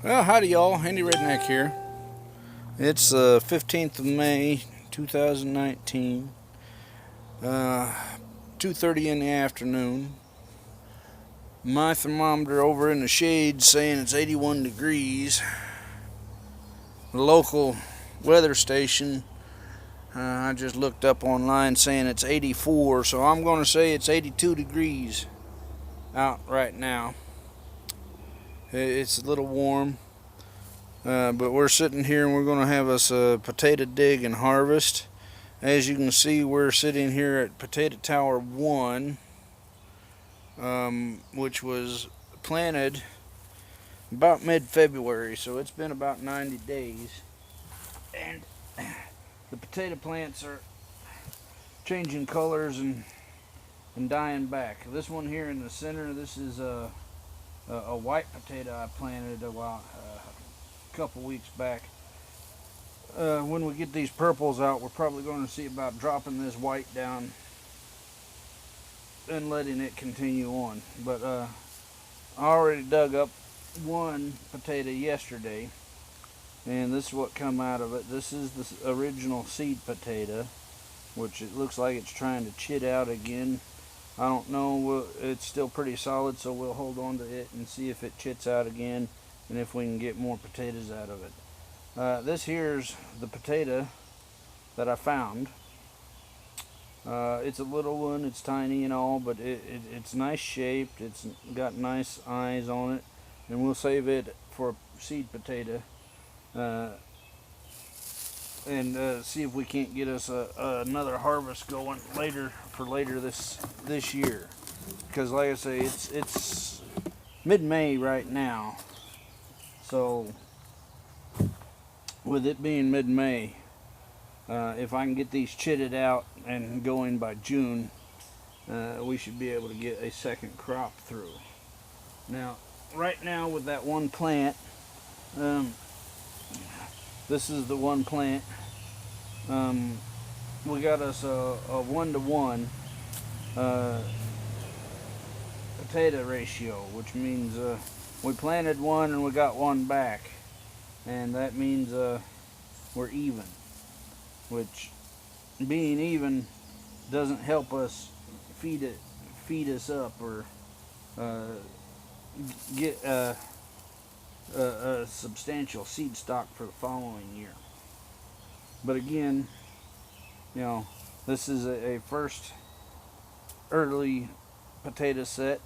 Well, howdy y'all, Andy Redneck here. It's the 15th of May, 2019, 2:30 in the afternoon. My thermometer over in the shade saying it's 81 degrees. The local weather station, I just looked up online saying it's 84, so I'm going to say it's 82 degrees out right now. It's a little warm. But we're sitting here and we're going to have us a potato dig and harvest. As you can see, we're sitting here at Potato Tower 1, which was planted about mid-February, so it's been about 90 days. And the potato plants are changing colors and dying back. This one here in the center, this is a white potato I planted a couple weeks back. When we get these purples out, we're probably going to see about dropping this white down and letting it continue on. But I already dug up one potato yesterday, and this is what come out of it. This is the original seed potato, which it looks like it's trying to chit out again. I don't know, it's still pretty solid, so we'll hold on to it and see if it chits out again and if we can get more potatoes out of it. This here's the potato that I found. It's a little one, it's tiny and all, but it's nice shaped, it's got nice eyes on it, and we'll save it for a seed potato and see if we can't get us another harvest going later this year. Because like I say, it's mid-May right now, so with it being mid-May, if I can get these chitted out and going by June, we should be able to get a second crop through. Now, right now with that one plant, this is the one plant, we got us a 1-to-1 potato ratio, which means we planted one and we got one back, and that means we're even, which being even doesn't help us feed us up or get a substantial seed stock for the following year. But again, this is a first early potato set,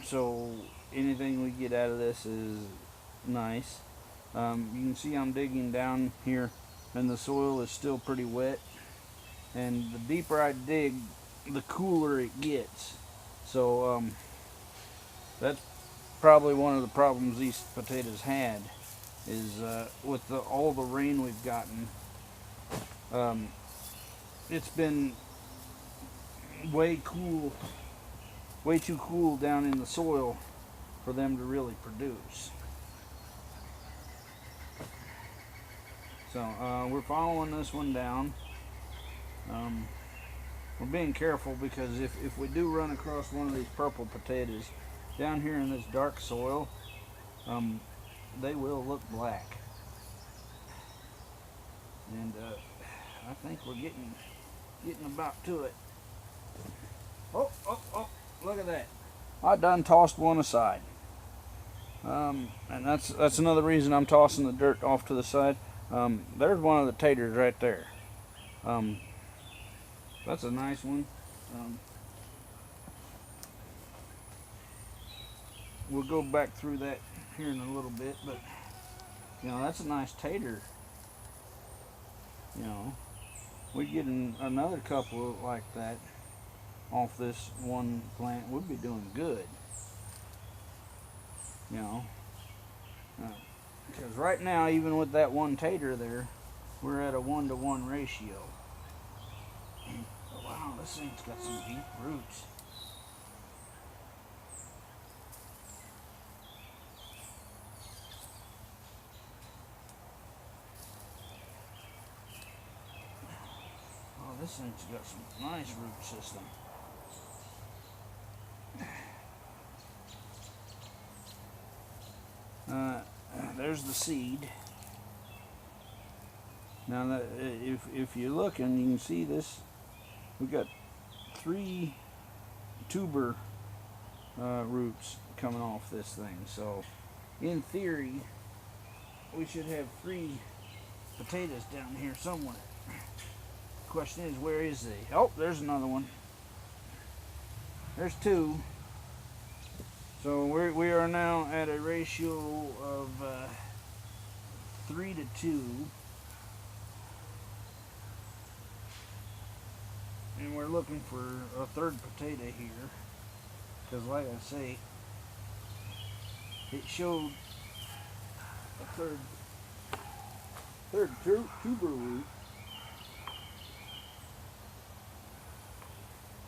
so anything we get out of this is nice. You can see I'm digging down here and the soil is still pretty wet, and the deeper I dig, the cooler it gets. So that's probably one of the problems these potatoes had, is with all the rain we've gotten, it's been way too cool down in the soil for them to really produce. So we're following this one down. We're being careful because if we do run across one of these purple potatoes down here in this dark soil, they will look black. And I think we're getting about to it. Oh, look at that. I done tossed one aside. And that's another reason I'm tossing the dirt off to the side. There's one of the taters right there. That's a nice one. We'll go back through that here in a little bit, but that's a nice tater. We get another couple like that off this one plant, we'd be doing good. Because right now, even with that one tater there, we're at a 1-to-1 ratio. Oh, wow, this thing's got some deep roots. Oh, this thing's got some nice root system. there's the seed. Now, that, if you look and you can see this, we got 3 tuber roots coming off this thing. So, in theory, we should have 3 potatoes down here somewhere. Question is, where is they? Oh, there's another one. There's 2. So we are now at a ratio of 3 to 2. And we're looking for a 3rd potato here. Because like I say, it showed a 3rd tuber root.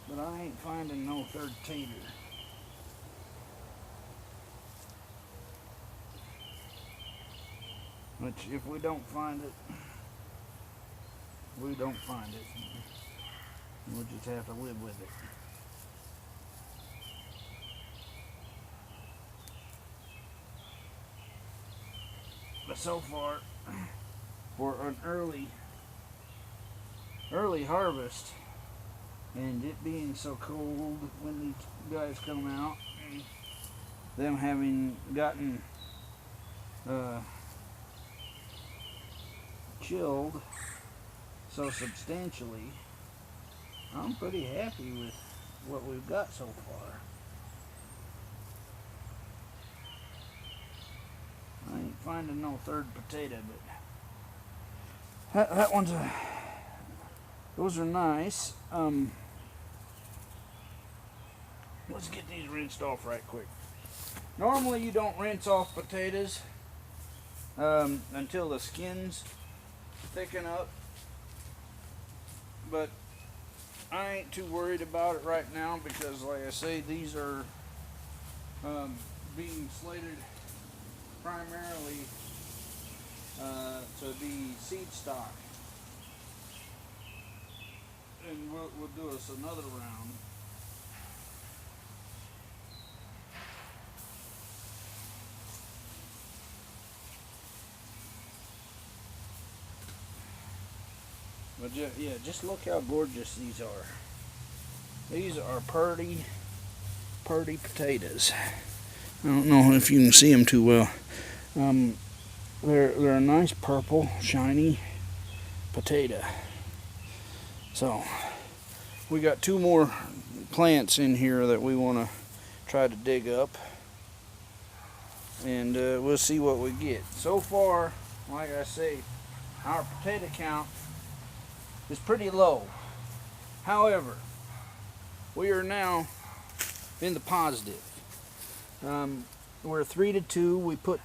But I ain't finding no 3rd tater. Which, if we don't find it, we don't find it. We'll just have to live with it. But so far, for an early harvest, and it being so cold when these guys come out, and them having gotten chilled so substantially, I'm pretty happy with what we've got so far. I ain't finding no 3rd potato, but that one's a. Those are nice. Let's get these rinsed off right quick. Normally you don't rinse off potatoes until the skins thicken up, but I ain't too worried about it right now because, like I say, these are being slated primarily to be seed stock, and we'll do us another round. But yeah, just look how gorgeous these are. These are purdy potatoes. I don't know if you can see them too well. They're a nice purple, shiny potato. So we got 2 more plants in here that we want to try to dig up, and we'll see what we get. So far, like I say, our potato count is pretty low. However, we are now in the positive. We're 3 to 2. We put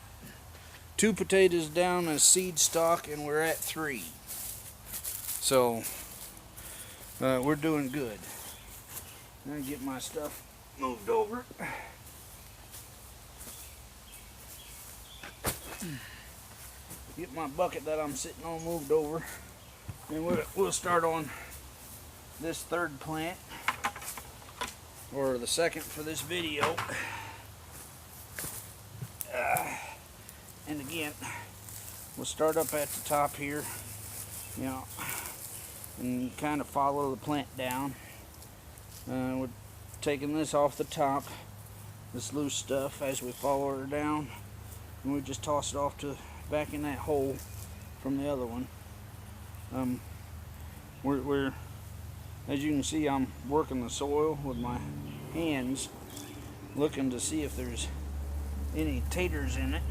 2 potatoes down as seed stock, and we're at 3. So we're doing good. I'm gonna get my stuff moved over. Get my bucket that I'm sitting on moved over. And we'll start on this 3rd plant, or the 2nd for this video. And again, we'll start up at the top here, you know, and kind of follow the plant down. We're taking this off the top, this loose stuff, as we follow her down, and we just toss it off to back in that hole from the other one. We're as you can see, I'm working the soil with my hands, looking to see if there's any taters in it,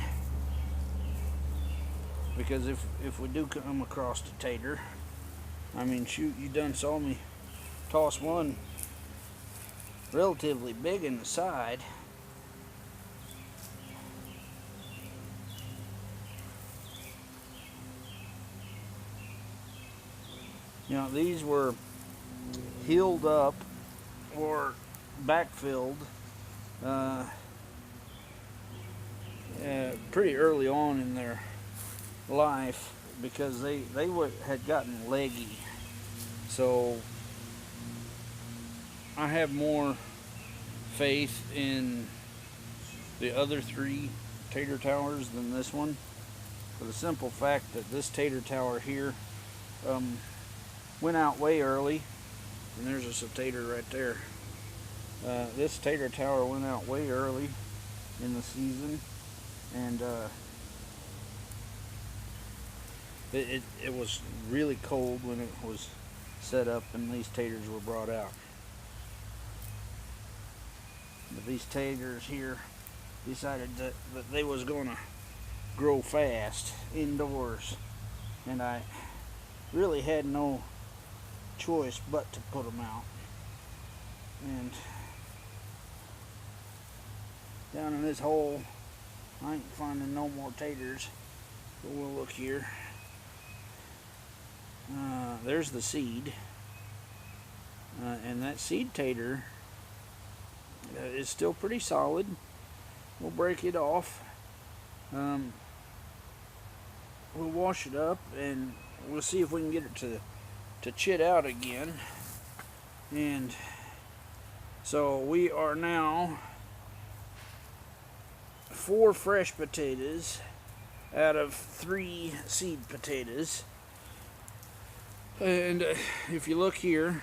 because if we do come across a tater, I mean, shoot, you done saw me toss one relatively big in the side. You know, these were healed up or backfilled pretty early on in their life, because they had gotten leggy. So I have more faith in the other 3 tater towers than this one. for the simple fact that this tater tower here went out way early. And there's a tater right there. This tater tower went out way early in the season, and it was really cold when it was set up and these taters were brought out. But these taters here decided that they was going to grow fast indoors, and I really had no choice but to put them out. And down in this hole, I ain't finding no more taters, but we'll look here. There's the seed, and that seed tater is still pretty solid. We'll break it off. We'll wash it up, and we'll see if we can get it to chit out again. And so we are now 4 fresh potatoes out of 3 seed potatoes. And if you look here,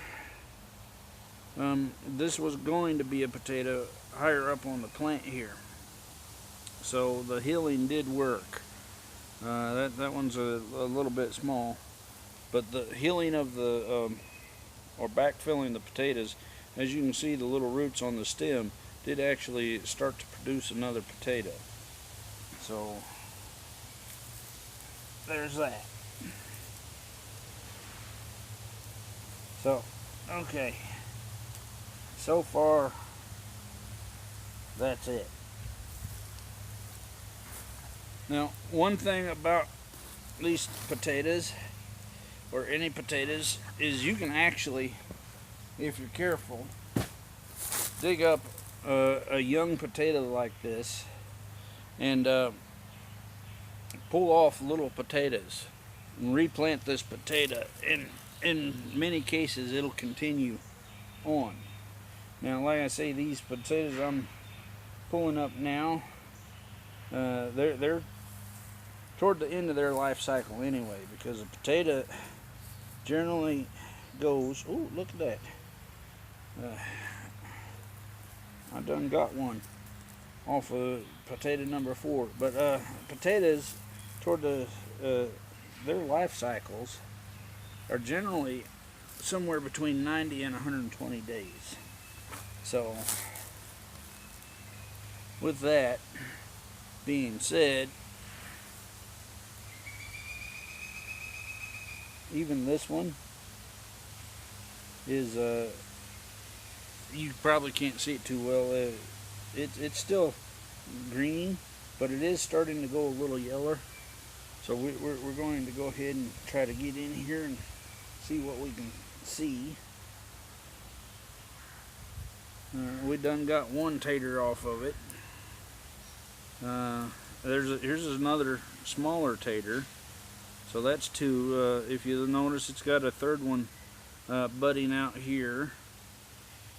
this was going to be a potato higher up on the plant here, so the healing did work. That one's a little bit small, but the healing of the or backfilling the potatoes, as you can see, the little roots on the stem did actually start to produce another potato. So there's that. So, okay, so far that's it. Now, one thing about these potatoes, or any potatoes, is you can actually, if you're careful, dig up a young potato like this and pull off little potatoes and replant this potato, and in many cases it'll continue on. Now, like I say, these potatoes I'm pulling up now, they're toward the end of their life cycle anyway, because a potato generally goes, oh, look at that, I done got one off of potato number 4. But potatoes toward the their life cycles are generally somewhere between 90 and 120 days. So with that being said, even this one is you probably can't see it too well. It's still green, but it is starting to go a little yellow. So we're going to go ahead and try to get in here and see what we can see. We done got one tater off of it. Here's another smaller tater. So that's 2. If you notice, it's got a third one budding out here.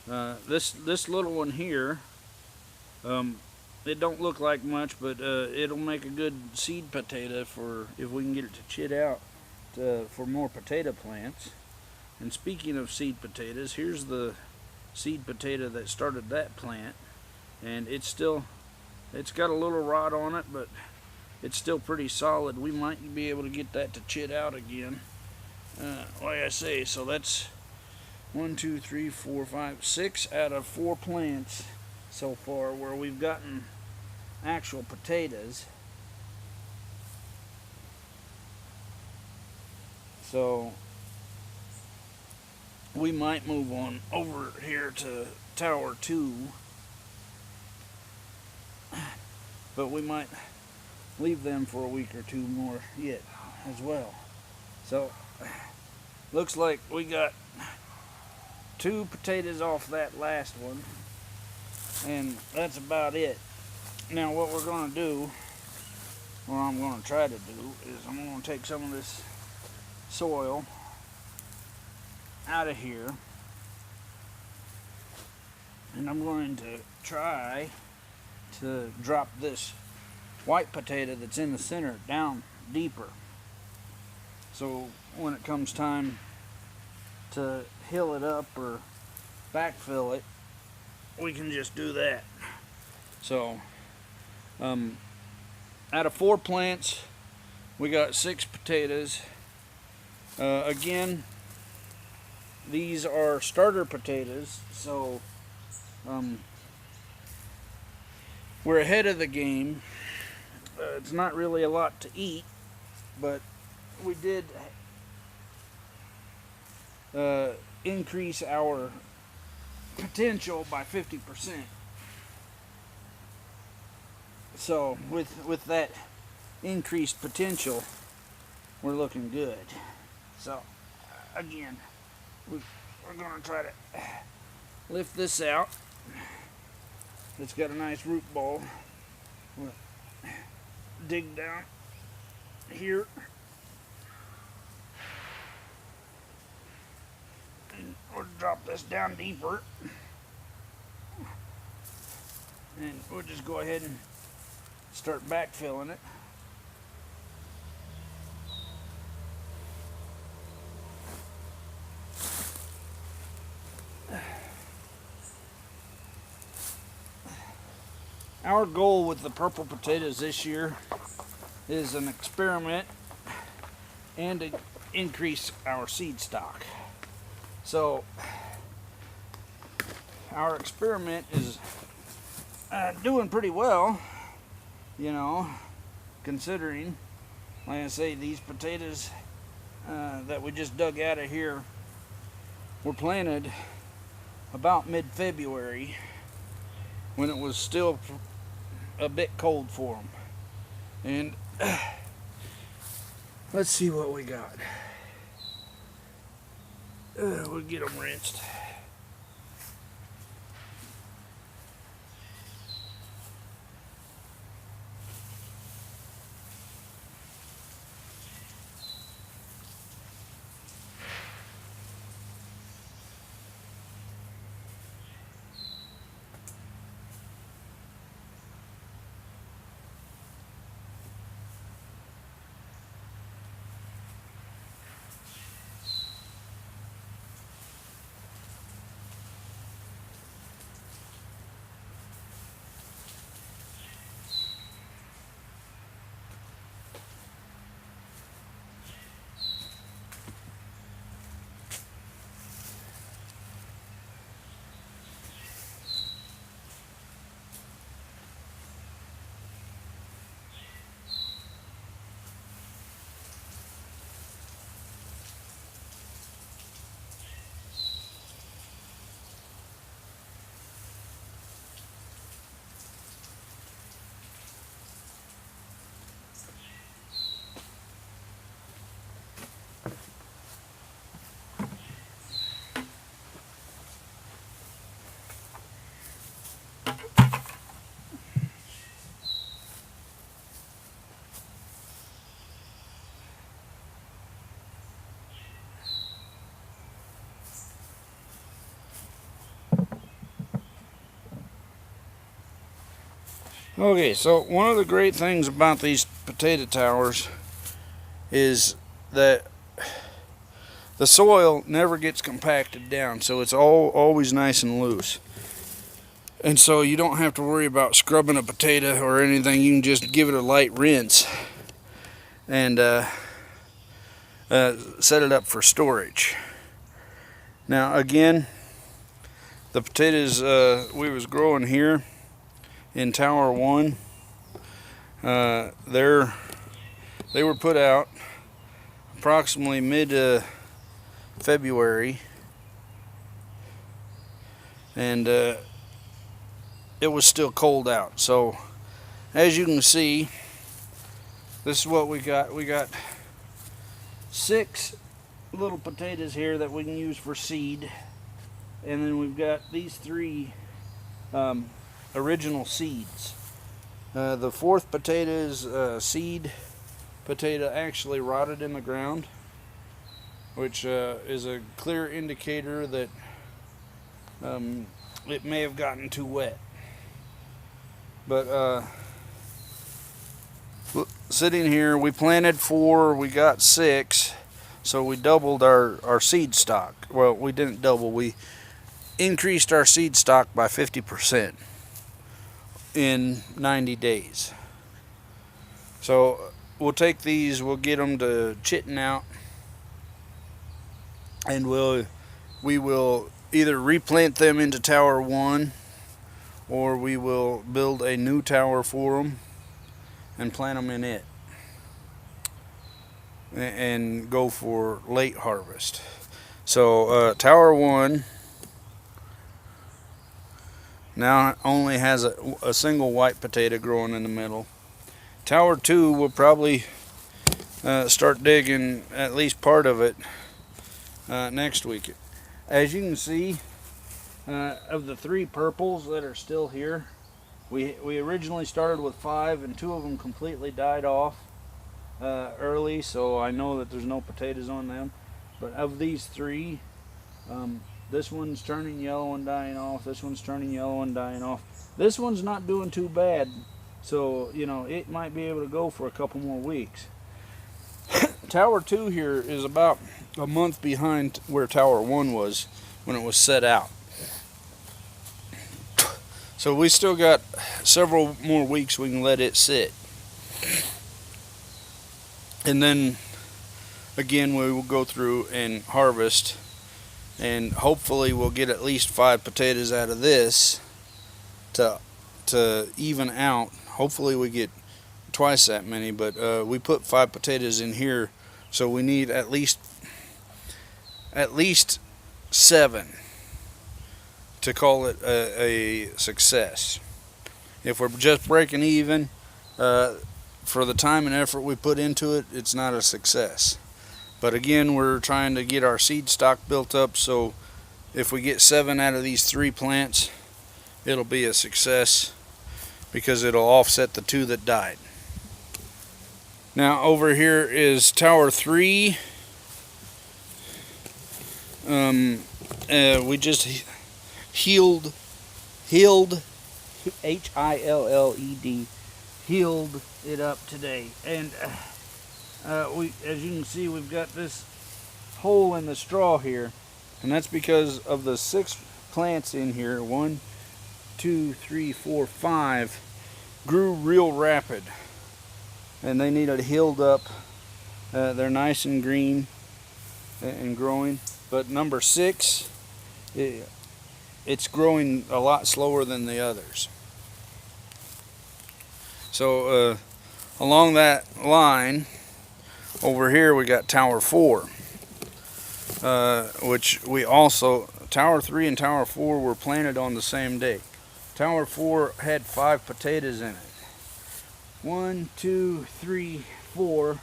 This little one here, it don't look like much, but it'll make a good seed potato for if we can get it to chit out for more potato plants. And speaking of seed potatoes, here's the seed potato that started that plant, and it's got a little rot on it, but it's still pretty solid. We might be able to get that to chit out again. Like I say, so that's 1, 2, 3, 4, 5, 6 out of 4 plants so far where we've gotten actual potatoes. So we might move on over here to Tower 2, but we might leave them for a week or 2 more yet as well. So looks like we got 2 potatoes off that last one, and that's about it. Now what we're going to do, or I'm going to try to do, is I'm going to take some of this soil out of here, and I'm going to try to drop this white potato that's in the center down deeper. So when it comes time to hill it up or backfill it, we can just do that. So out of 4 plants, we got 6 potatoes. Again, these are starter potatoes, so we're ahead of the game. It's not really a lot to eat, but we did increase our potential by 50%. So with that increased potential, we're looking good. So again, we're going to try to lift this out. It's got a nice root ball. We'll dig down here. And we'll drop this down deeper. And we'll just go ahead and start backfilling it. Our goal with the purple potatoes this year is an experiment and to increase our seed stock. So our experiment is doing pretty well, you know, considering, like I say, these potatoes that we just dug out of here were planted about mid-February, when it was still a bit cold for them. And let's see what we got. We'll get them rinsed. Okay, so one of the great things about these potato towers is that the soil never gets compacted down, so it's always nice and loose. And so you don't have to worry about scrubbing a potato or anything. You can just give it a light rinse and set it up for storage. Now again, the potatoes we was growing here in Tower 1, they were put out approximately mid-February, and it was still cold out. So as you can see, this is what we got. We got 6 little potatoes here that we can use for seed, and then we've got these 3 original seeds. The 4th potato's seed potato actually rotted in the ground, which is a clear indicator that it may have gotten too wet. But sitting here, we planted 4, we got 6, so we doubled our seed stock. Well, we didn't double, we increased our seed stock by 50% in 90 days. So we'll take these, we'll get them to chitting out, and we will either replant them into Tower 1, or we will build a new tower for them and plant them in it and go for late harvest. So Tower 1 now only has a single white potato growing in the middle. Tower 2 will probably start digging at least part of it next week. As you can see, of the 3 purples that are still here, we originally started with 5, and 2 of them completely died off early, so I know that there's no potatoes on them. But of these 3, this one's turning yellow and dying off, this one's turning yellow and dying off. This one's not doing too bad, so you know, it might be able to go for a couple more weeks. Tower 2 here is about a month behind where Tower 1 was when it was set out. So we still got several more weeks we can let it sit. And then again we will go through and harvest, and hopefully we'll get at least 5 potatoes out of this to even out. Hopefully we get twice that many, but we put 5 potatoes in here, so we need at least 7 to call it a success. If we're just breaking even, for the time and effort we put into it, it's not a success. But again, we're trying to get our seed stock built up, so if we get 7 out of these 3 plants, it'll be a success because it'll offset the 2 that died. Now over here is Tower 3. We just healed, H-I-L-L-E-D, healed it up today, and as you can see, we've got this hole in the straw here, and that's because of the 6 plants in here. 1, 2, 3, 4, 5 grew real rapid, and they needed healed up. They're nice and green and growing, but number 6, it's growing a lot slower than the others. So along that line over here we got Tower 4, which we also, Tower 3 and Tower 4 were planted on the same day. Tower 4 had 5 potatoes in it. 1, 2, 3, 4,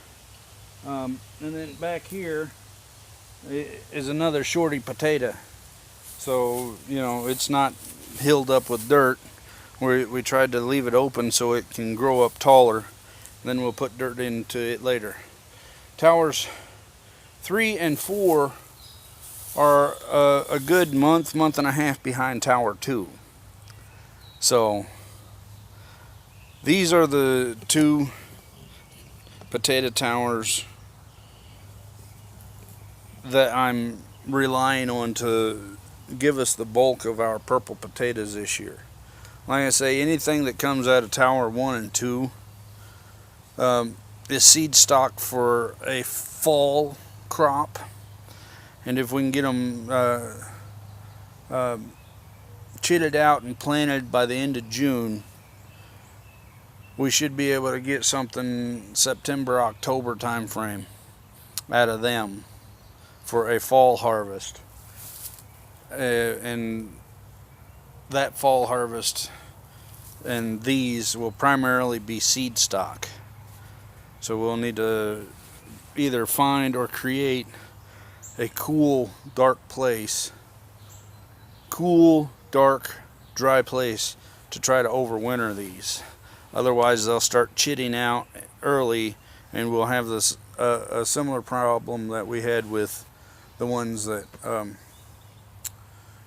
and then back here is another shorty potato. So you know, it's not healed up with dirt. We tried to leave it open so it can grow up taller. Then we'll put dirt into it later. Towers 3 and 4 are a good month and a half behind Tower 2. So these are the 2 potato towers that I'm relying on to give us the bulk of our purple potatoes this year. Like I say, anything that comes out of Tower 1 and 2 is seed stock for a fall crop, and if we can get them chitted out and planted by the end of June, we should be able to get something September, October time frame out of them for a fall harvest. And that fall harvest and these will primarily be seed stock. So we'll need to either find or create a cool, dark place, cool, dark, dry place to try to overwinter these. Otherwise they'll start chitting out early, and we'll have this a similar problem that we had with the ones that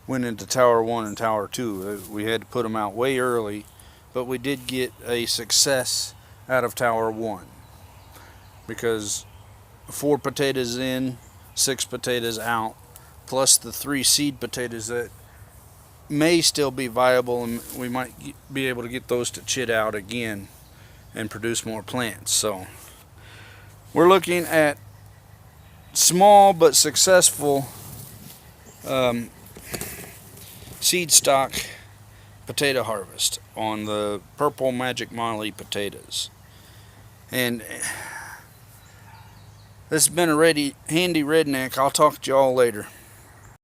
went into Tower 1 and Tower 2. We had to put them out way early, but we did get a success out of tower 1, because 4 potatoes in, 6 potatoes out, plus the 3 seed potatoes that may still be viable, and we might be able to get those to chit out again and produce more plants. So we're looking at small but successful seed stock potato harvest on the Purple Magic Molly potatoes. And this has been a handy redneck. I'll talk to y'all later.